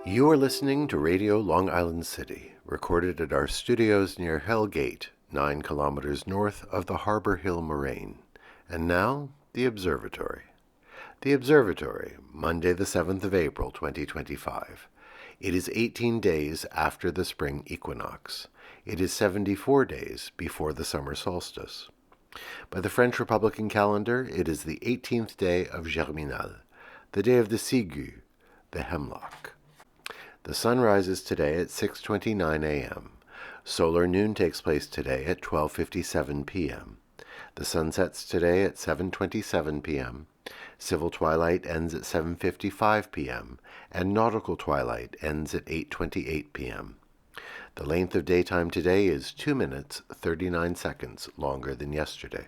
You are listening to Radio Long Island City, recorded at our studios near Hell Gate, 9 kilometers north of the Harbor Hill Moraine. And now, the Observatory. The Observatory, Monday the 7th of April, 2025. It is 18 days after the spring equinox. It is 74 days before the summer solstice. By the French Republican calendar, it is the 18th day of Germinal, the day of the Cigu, the hemlock. The sun rises today at 6:29 a.m. Solar noon takes place today at 12:57 p.m. The sun sets today at 7:27 p.m. Civil twilight ends at 7:55 p.m. and nautical twilight ends at 8:28 p.m. The length of daytime today is 2 minutes, 39 seconds longer than yesterday.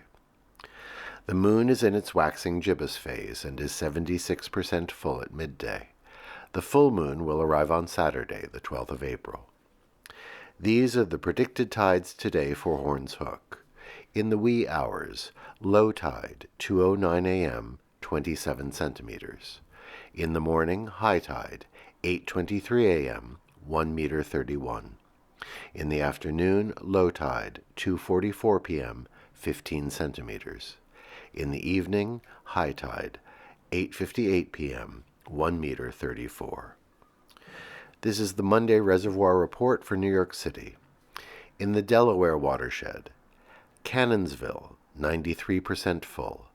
The moon is in its waxing gibbous phase and is 76% full at midday. The full moon will arrive on Saturday, the 12th of April. These are the predicted tides today for Horns Hook. In the wee hours, low tide, 2:09 a.m., 27 centimeters. In the morning, high tide, 8:23 a.m., 1 meter 31. In the afternoon, low tide, 2:44 p.m., 15 centimeters. In the evening, high tide, 8:58 p.m., 1 meter 34. This is the Monday Reservoir Report for New York City. In the Delaware watershed, Cannonsville, 93% full.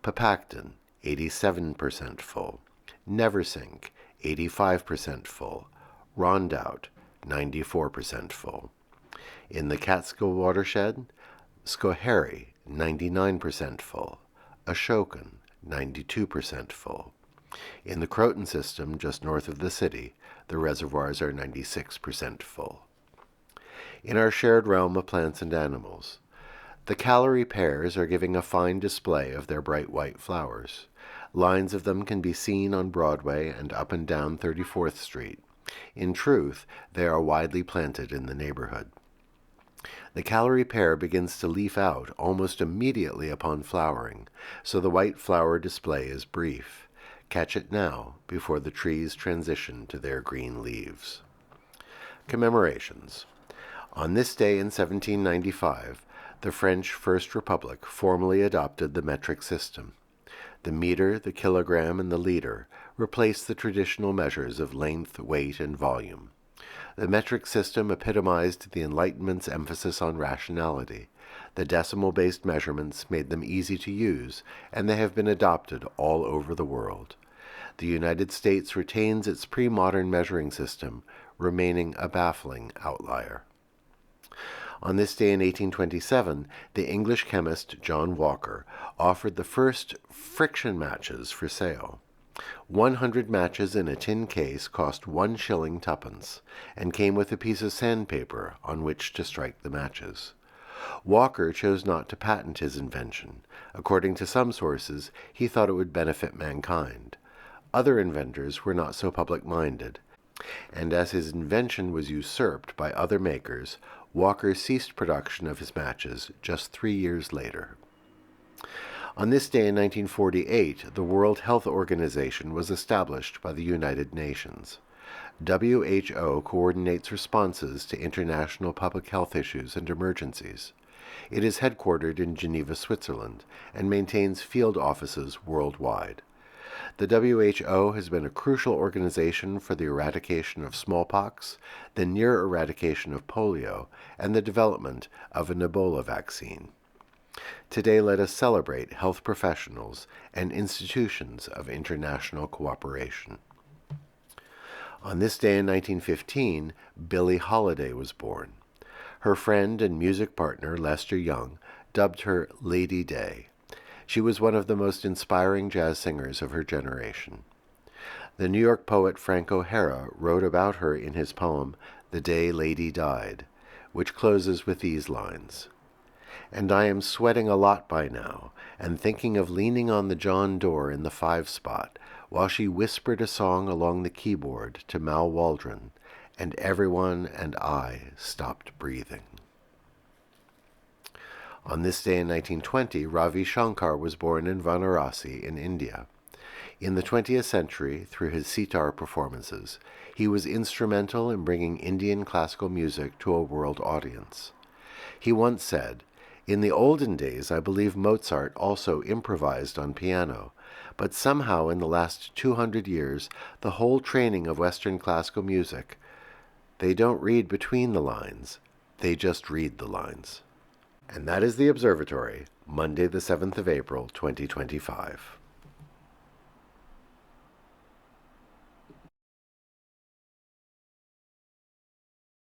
Papacton, 87% full. Neversink, 85% full. Rondout, 94% full. In the Catskill watershed, Schoharie, 99% full. Ashokan, 92% full. In the Croton system, just north of the city, the reservoirs are 96% full. In our shared realm of plants and animals, the Callery pears are giving a fine display of their bright white flowers. Lines of them can be seen on Broadway and up and down 34th Street. In truth, they are widely planted in the neighborhood. The Callery pear begins to leaf out almost immediately upon flowering, so the white flower display is brief. Catch it now, before the trees transition to their green leaves. Commemorations. On this day in 1795, the French First Republic formally adopted the metric system. The meter, the kilogram, and the liter replaced the traditional measures of length, weight, and volume. The metric system epitomized the Enlightenment's emphasis on rationality. The decimal-based measurements made them easy to use, and they have been adopted all over the world. The United States retains its pre-modern measuring system, remaining a baffling outlier. On this day in 1827, the English chemist John Walker offered the first friction matches for sale. 100 matches in a tin case cost 1 shilling 2pence, and came with a piece of sandpaper on which to strike the matches. Walker chose not to patent his invention. According to some sources, he thought it would benefit mankind. Other inventors were not so public-minded, and as his invention was usurped by other makers, Walker ceased production of his matches just 3 years later. On this day in 1948, the World Health Organization was established by the United Nations. WHO coordinates responses to international public health issues and emergencies. It is headquartered in Geneva, Switzerland, and maintains field offices worldwide. The WHO has been a crucial organization for the eradication of smallpox, the near eradication of polio, and the development of an Ebola vaccine. Today let us celebrate health professionals and institutions of international cooperation. On this day in 1915, Billie Holiday was born. Her friend and music partner, Lester Young, dubbed her Lady Day. She was one of the most inspiring jazz singers of her generation. The New York poet Frank O'Hara wrote about her in his poem, The Day Lady Died, which closes with these lines. And I am sweating a lot by now, and thinking of leaning on the John door in the 5-spot, while she whispered a song along the keyboard to Mal Waldron, and everyone and I stopped breathing. On this day in 1920, Ravi Shankar was born in Varanasi in India. In the 20th century, through his sitar performances, he was instrumental in bringing Indian classical music to a world audience. He once said, "In the olden days, I believe Mozart also improvised on piano, but somehow in the last 200 years, the whole training of Western classical music, they don't read between the lines, they just read the lines." And that is the Observatory, Monday the 7th of April, 2025.